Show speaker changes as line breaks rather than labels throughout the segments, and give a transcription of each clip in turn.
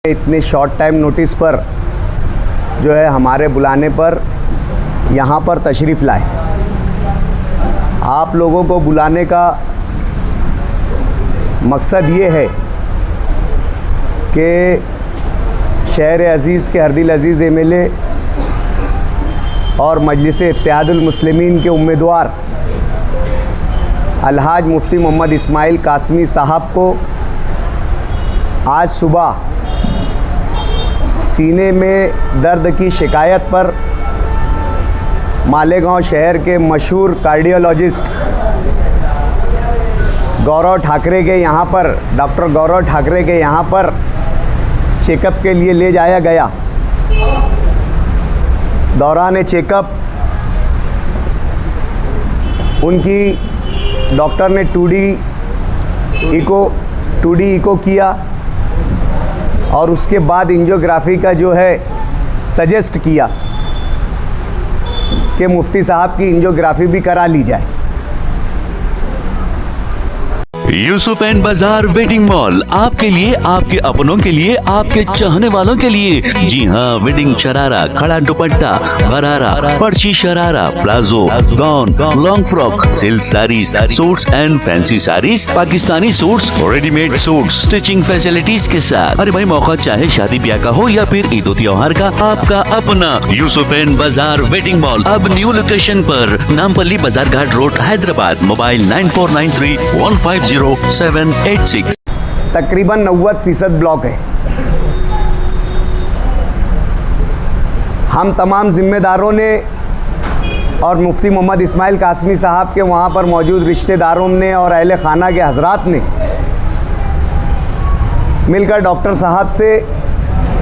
इतने short time notice पर जो है हमारे बुलाने पर यहाँ पर तशरीफ़ लाए। आप लोगों को बुलाने का मकसद ये है कि शहर अज़ीज़ के हरदिल अज़ीज़ एमएलए और मजलिस इत्तेहादुल मुस्लिमीन के उम्मीदवार अलहाज मुफ्ती मोहम्मद इस्माइल कासमी साहब को आज सुबह सीने में दर्द की शिकायत पर मालेगांव शहर के मशहूर कार्डियोलॉजिस्ट गौरव ठाकरे के यहाँ पर डॉक्टर गौरव ठाकरे के यहाँ पर चेकअप के लिए ले जाया गया। दौरान चेकअप उनकी डॉक्टर ने 2D इको किया और उसके बाद एंजियोग्राफी का जो है सजेस्ट किया कि मुफ्ती साहब की एंजियोग्राफी भी करा ली जाए।
यूसुफ एंड बाजार वेडिंग मॉल आपके लिए, आपके अपनों के लिए, आपके चाहने वालों के लिए। जी हाँ, वेडिंग शरारा, खड़ा दुपट्टा, गरारा, पर्ची sharara, palazzo, gown, long frock, silk saris, suits and fancy saris, Pakistani suits, readymade suits, stitching facilities के साथ। अरे भाई, मौका चाहे शादी ब्याह का हो या फिर ईद त्योहार का, आपका अपना यूसुफ एंड बाजार वेडिंग मॉल अब न्यू लोकेशन पर, नामपल्ली बाजार घाट रोड, हैदराबाद। मोबाइल 9493150786।
तकरीबन 90% ब्लॉक है। हम तमाम जिम्मेदारों ने और मुफ्ती मोहम्मद इस्माइल कासमी साहब के वहाँ पर मौजूद रिश्तेदारों ने और अहले खाना के हजरात ने मिलकर डॉक्टर साहब से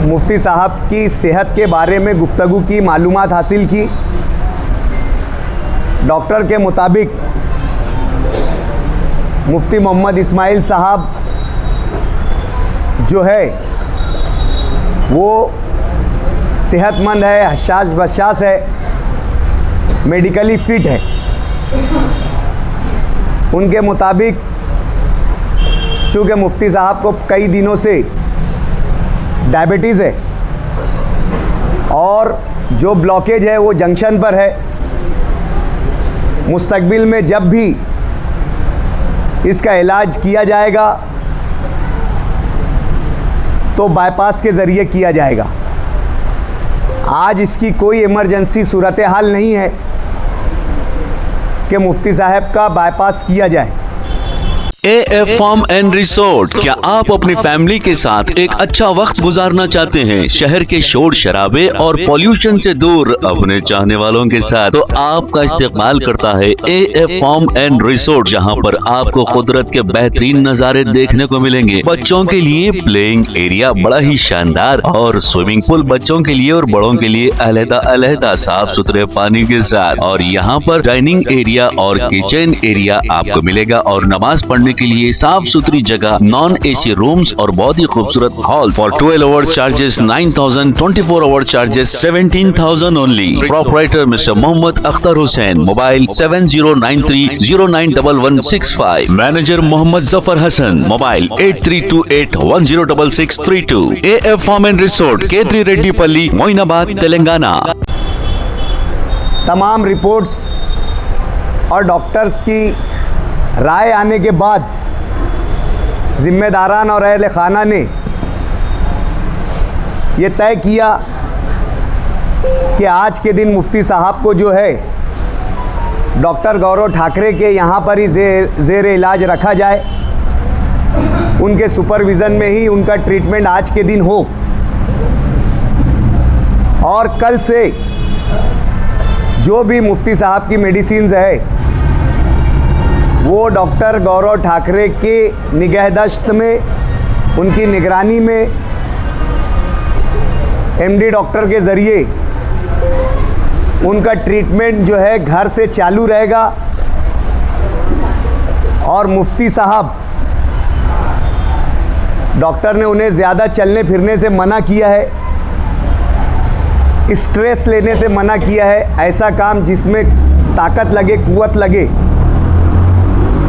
मुफ्ती साहब की सेहत के बारे में गुफ्तगू की, मालूमात हासिल की। डॉक्टर के मुताबिक मुफ्ती मोहम्मद इस्माइल साहब जो है वो सेहतमंद है, हशाश बशाश है, मेडिकली फिट है। उनके मुताबिक चूँकि मुफ्ती साहब को कई दिनों से डायबिटीज़ है और जो ब्लॉकेज है वो जंक्शन पर है, मुस्तकबिल में जब भी इसका इलाज किया जाएगा तो बाईपास के ज़रिए किया जाएगा। आज इसकी कोई इमरजेंसी सूरत हाल नहीं है कि मुफ्ती साहब का बाईपास किया जाए।
AF फार्म एंड रिसोर्ट, क्या आप अपनी फैमिली के साथ एक अच्छा वक्त गुजारना चाहते हैं शहर के शोर शराबे और पॉल्यूशन से दूर अपने चाहने वालों के साथ, तो आपका इस्तेमाल करता है AF फार्म एंड रिसोर्ट, जहां पर आपको कुदरत के बेहतरीन नज़ारे देखने को मिलेंगे। बच्चों के लिए प्लेइंग एरिया बड़ा ही शानदार और स्विमिंग पूल बच्चों के लिए और बड़ों के लिए अलग-अलग साफ सुथरे पानी के साथ, और यहाँ पर डाइनिंग एरिया और किचन एरिया आपको मिलेगा और नमाज पढ़ने के लिए साफ सुथरी जगह, नॉन AC रूम्स और बहुत ही खूबसूरत hall. For 12 hours charges 9,000, 24 hour charges 17,000 only. Proprietor mister Mohammad Akhtar Hussain. Mobile 7093091165। Manager Mohammad Zafar Hasan. Mobile 8328106632। AF farm and resort, K3 Reddipalli, Moinabad, Telangana.
तमाम रिपोर्ट्स और डॉक्टर्स की राय आने के बाद जिम्मेदारान और अहले खाना ने ये तय किया कि आज के दिन मुफ्ती साहब को जो है डॉक्टर गौरव ठाकरे के यहाँ पर ही ज़ेर इलाज रखा जाए। उनके सुपरविज़न में ही उनका ट्रीटमेंट आज के दिन हो और कल से जो भी मुफ्ती साहब की मेडिसिन्स है वो डॉक्टर गौरव ठाकरे के निगहदश्त में, उनकी निगरानी में MD डॉक्टर के ज़रिए उनका ट्रीटमेंट जो है घर से चालू रहेगा। और मुफ्ती साहब, डॉक्टर ने उन्हें ज़्यादा चलने फिरने से मना किया है, स्ट्रेस लेने से मना किया है। ऐसा काम जिसमें ताकत लगे, कुव्वत लगे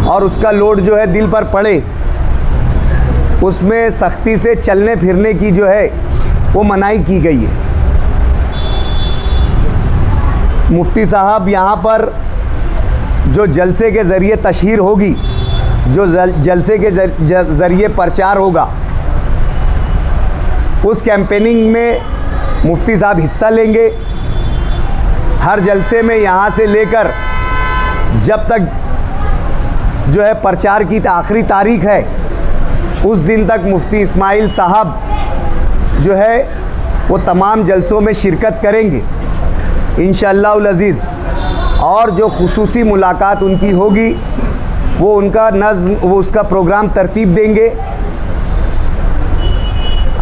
और उसका लोड जो है दिल पर पड़े, उसमें सख्ती से चलने फिरने की जो है वो मनाही की गई है। मुफ्ती साहब यहाँ पर जो जलसे के ज़रिए तशहीर होगी, जो जलसे के ज़रिए प्रचार होगा, उस कैंपेनिंग में मुफ्ती साहब हिस्सा लेंगे। हर जलसे में यहाँ से लेकर जब तक जो है प्रचार की आखिरी तारीख है, उस दिन तक मुफ्ती इस्माइल साहब जो है वो तमाम जलसों में शिरकत करेंगे इंशाअल्लाहुल अज़ीज़। और जो खुसूसी मुलाकात उनकी होगी वो उनका नज़्म, वो उसका प्रोग्राम तरतीब देंगे।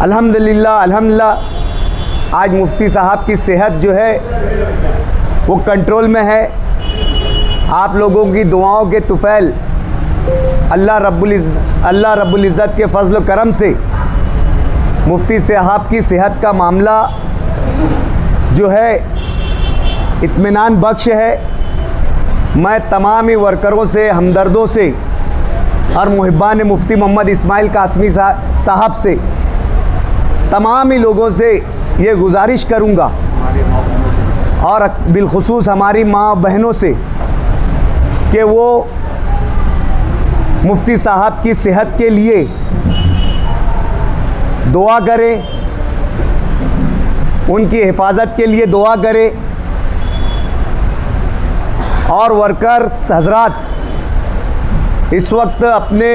अल्हम्दुलिल्लाह अल्हम्दुलिल्लाह आज मुफ्ती साहब की सेहत जो है वो कंट्रोल में है। आप लोगों की दुआओं के तुफ़ैल अल्लाह रब्बुल इज़्ज़त के फ़ज़्ल करम से मुफ्ती साहब की सेहत का मामला जो है इत्मीनान बख्श है। मैं तमाम ही वर्करों से, हमदर्दों से और मुहिब्बान मुफ्ती मोहम्मद इस्माइल कासमी साहब से, तमाम ही लोगों से ये गुजारिश करूँगा और बिलखुसूस हमारी माँ बहनों से कि वो मुफ्ती साहब की सेहत के लिए दुआ करें, उनकी हिफाजत के लिए दुआ करें। और वर्कर्स हजरात इस वक्त अपने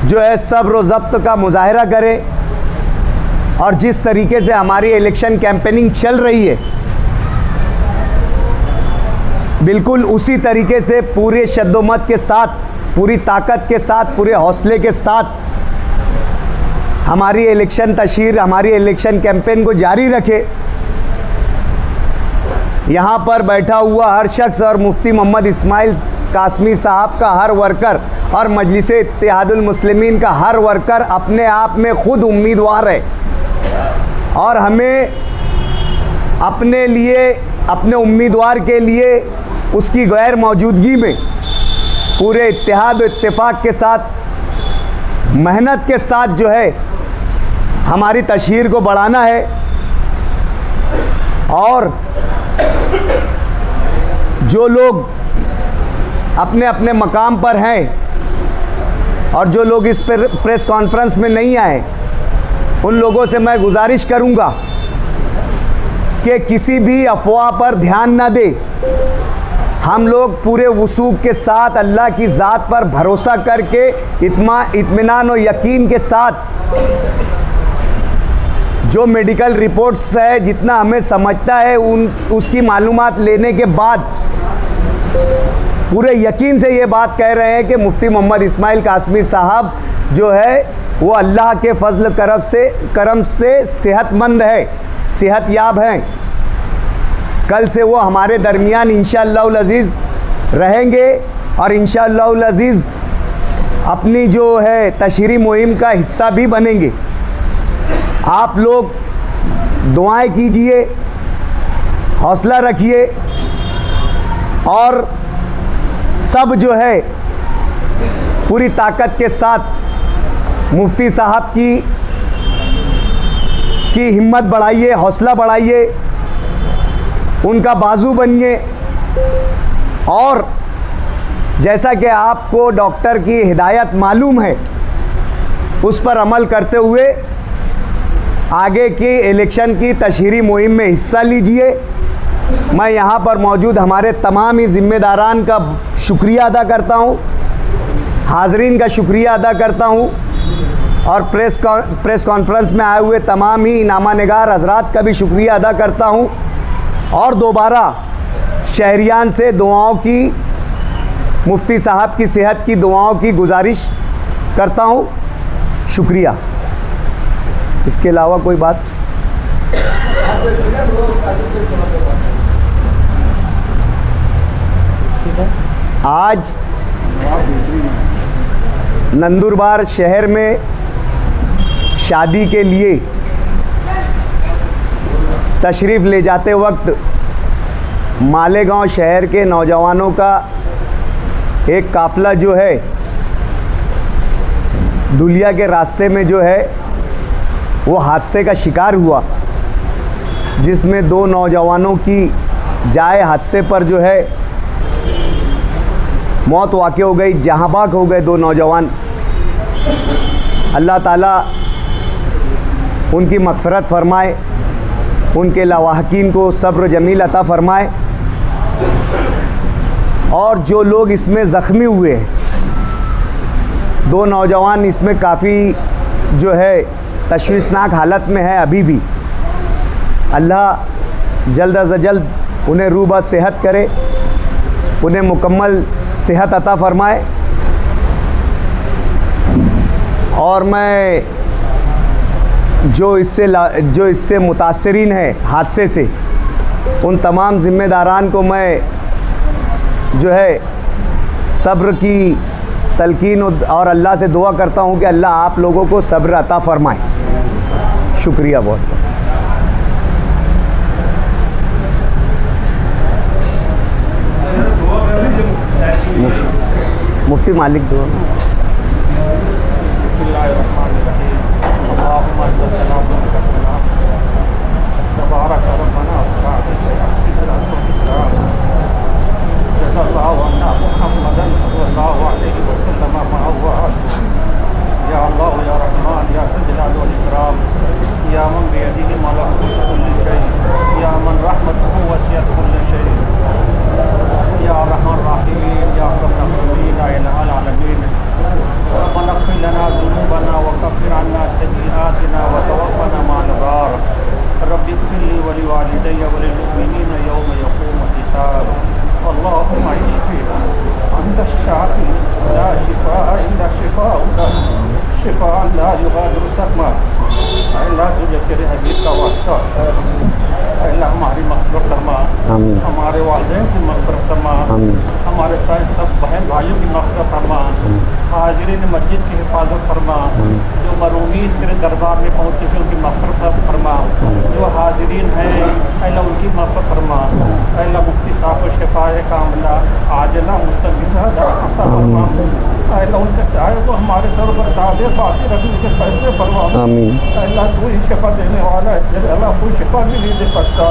जो है सब्र व ज़ब्त का मुजाहरा करें और जिस तरीके से हमारी इलेक्शन कैंपेनिंग चल रही है, बिल्कुल उसी तरीके से पूरे शद्दोमत के साथ, पूरी ताकत के साथ, पूरे हौसले के साथ हमारी इलेक्शन तशहीर, हमारी इलेक्शन कैंपेन को जारी रखे। यहाँ पर बैठा हुआ हर शख्स और मुफ्ती मोहम्मद इस्माइल कासमी साहब का हर वर्कर और मजलिस इत्तेहादुल मुस्लिमीन का हर वर्कर अपने आप में ख़ुद उम्मीदवार है और हमें अपने लिए, अपने उम्मीदवार के लिए उसकी गैर मौजूदगी में पूरे इत्तेहाद और इत्तेफाक के साथ, मेहनत के साथ जो है हमारी तशहीर को बढ़ाना है। और जो लोग अपने अपने मकाम पर हैं और जो लोग इस पर प्रेस कॉन्फ्रेंस में नहीं आए, उन लोगों से मैं गुजारिश करूंगा कि किसी भी अफवाह पर ध्यान ना दे। हम लोग पूरे वसूख के साथ अल्लाह की ज़ात पर भरोसा करके इत्मीनान और यकीन के साथ जो मेडिकल रिपोर्ट्स है, जितना हमें समझता है, उसकी मालूमात लेने के बाद पूरे यकीन से ये बात कह रहे हैं कि मुफ्ती मोहम्मद इस्माइल कासमी साहब जो है वो अल्लाह के फजल करम से सेहतमंद है, सेहतयाब हैं। कल से वो हमारे दरमियान इंशाअल्लाहुल अज़ीज़ रहेंगे और इंशाअल्लाहुल अज़ीज़ अपनी जो है तशहीरी मुहिम का हिस्सा भी बनेंगे। आप लोग दुआएं कीजिए, हौसला रखिए और सब जो है पूरी ताकत के साथ मुफ्ती साहब की हिम्मत बढ़ाइए, हौसला बढ़ाइए, उनका बाजू बनिए। और जैसा कि आपको डॉक्टर की हिदायत मालूम है, उस पर अमल करते हुए आगे की इलेक्शन की तशहीरी मुहिम में हिस्सा लीजिए। मैं यहाँ पर मौजूद हमारे तमाम ही ज़िम्मेदारान का शुक्रिया अदा करता हूँ, हाज़रीन का शुक्रिया अदा करता हूँ और प्रेस कॉन्फ्रेंस में आए हुए तमाम ही इनामा निगार हज़रात का भी शुक्रिया अदा करता हूँ। और दोबारा शहरियान से दुआओं की, मुफ्ती साहब की सेहत की दुआओं की गुजारिश करता हूँ। शुक्रिया। इसके अलावा कोई बात? आज नंदुरबार शहर में शादी के लिए तशरीफ़ ले जाते वक्त मालेगांव शहर के नौजवानों का एक काफ़िला जो है दुलिया के रास्ते में जो है वो हादसे का शिकार हुआ, जिसमें 2 नौजवानों की जाए हादसे पर जो है मौत वाक़ हो गई, जहाँ बाग हो गए 2 नौजवान। अल्लाह ताला उनकी मग़फ़िरत फ़रमाए, उनके लवाहकीन को सब्र जमील अता फ़रमाए। और जो लोग इसमें ज़ख्मी हुए हैं, 2 नौजवान इसमें काफ़ी जो है तशवीशनाक हालत में है अभी भी। अल्लाह जल्द अज जल्द उन्हें रूबा सेहत करे, उन्हें मुकम्मल सेहत अता फ़रमाए। और मैं जो इससे मुतासरीन है हादसे से, उन तमाम ज़िम्मेदारान को मैं जो है सब्र की तलकीन और अल्लाह से दुआ करता हूँ कि अल्लाह आप लोगों को सब्र अता फ़रमाए। शुक्रिया बहुत। मुफ्ती मालिक दुआ।
हमारी मग़फ़िरत फरमा, हमारे वालिदैन की मग़फ़िरत फरमा, हमारे सब बहन भाइयों की मग़फ़िरत फरमा, हाज़िरीन मजलिस की हिफाजत फरमा, जो मरूमीन तेरे दरबार में पहुँचे थे उनकी मग़फ़िरत फरमा, जो हाज़िरीन हैं अल्लाह उनकी मग़फ़िरत फरमा। अल्लाह मुफ्ती साहब को शिफ़ाए कामिला आजिला मुस्तक़बिला अता फरमा। अल्लाह उनके साए को हमारे सर पर ताज़े बाकी रखने के फैसले फरमा। अल्लाह तू ही शिफा देने वाला है, अल्लाह कोई शिफा भी नहीं दे सकता।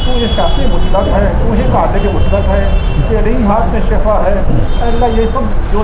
तू ये शाफ़ी मुतलक है, तू ही कादिर मुतलक है, तेरे ही हाथ में शिफा है। अल्लाह ये सब जो